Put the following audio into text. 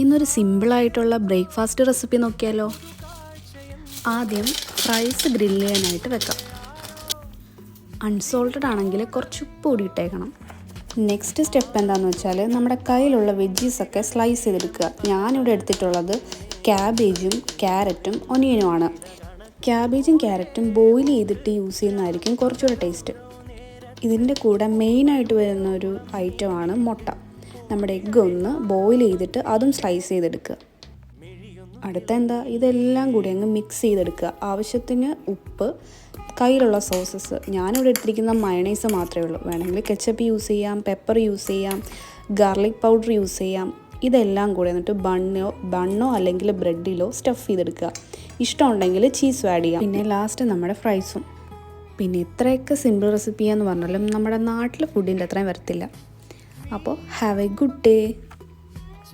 ഇന്നൊരു സിമ്പിളായിട്ടുള്ള breakfast recipe നോക്കിയാലോ. ആദ്യം ഫ്രൈസ് ഗ്രില്ല് ചെയ്യാനായിട്ട് വെക്കാം. അൺസോൾട്ടഡ് ആണെങ്കിൽ കുറച്ച് ഉപ്പ് കൂടി ഇട്ടേക്കണം. നെക്സ്റ്റ് സ്റ്റെപ്പ് എന്താണെന്ന് വെച്ചാൽ നമ്മുടെ കയ്യിലുള്ള വെജീസൊക്കെ സ്ലൈസ് ചെയ്തെടുക്കുക. ഞാനിവിടെ എടുത്തിട്ടുള്ളത് ക്യാബേജും ക്യാരറ്റും ഒനിയനുമാണ്. ക്യാബേജും ക്യാരറ്റും ബോയിൽ ചെയ്തിട്ട് യൂസ് ചെയ്യുന്നതായിരിക്കും കുറച്ചുകൂടെ ടേസ്റ്റ്. ഇതിൻ്റെ കൂടെ മെയിനായിട്ട് വരുന്ന ഒരു ഐറ്റമാണ് മുട്ട. നമ്മുടെ എഗ്ഗ് ഒന്ന് ബോയിൽ ചെയ്തിട്ട് അതും സ്ലൈസ് ചെയ്തെടുക്കുക. അടുത്ത എന്താ, ഇതെല്ലാം കൂടി അങ്ങ് മിക്സ് ചെയ്തെടുക്കുക. ആവശ്യത്തിന് ഉപ്പ്, കയ്യിലുള്ള സോസസ്. ഞാനിവിടെ എടുത്തിരിക്കുന്ന മയണൈസ് മാത്രമേ ഉള്ളൂ. വേണമെങ്കിൽ കെച്ചപ്പ് യൂസ് ചെയ്യാം, പെപ്പർ യൂസ് ചെയ്യാം, ഗാർലിക് പൗഡർ യൂസ് ചെയ്യാം. ഇതെല്ലാം കൂടി എന്നിട്ട് ബണ്ണോ അല്ലെങ്കിൽ ബ്രെഡിലോ സ്റ്റഫ് ചെയ്തെടുക്കുക. ഇഷ്ടമുണ്ടെങ്കിൽ ചീസും ആഡ് ചെയ്യാം. പിന്നെ ലാസ്റ്റ് നമ്മുടെ ഫ്രൈസും. പിന്നെ ഇത്രയൊക്കെ സിമ്പിൾ റെസിപ്പിയാന്ന് പറഞ്ഞാലും നമ്മുടെ നാട്ടിലെ ഫുഡിൻ്റെ അത്രയും വരത്തില്ല. അപ്പോൾ ഹാവ് എ ഗുഡ് ഡേ.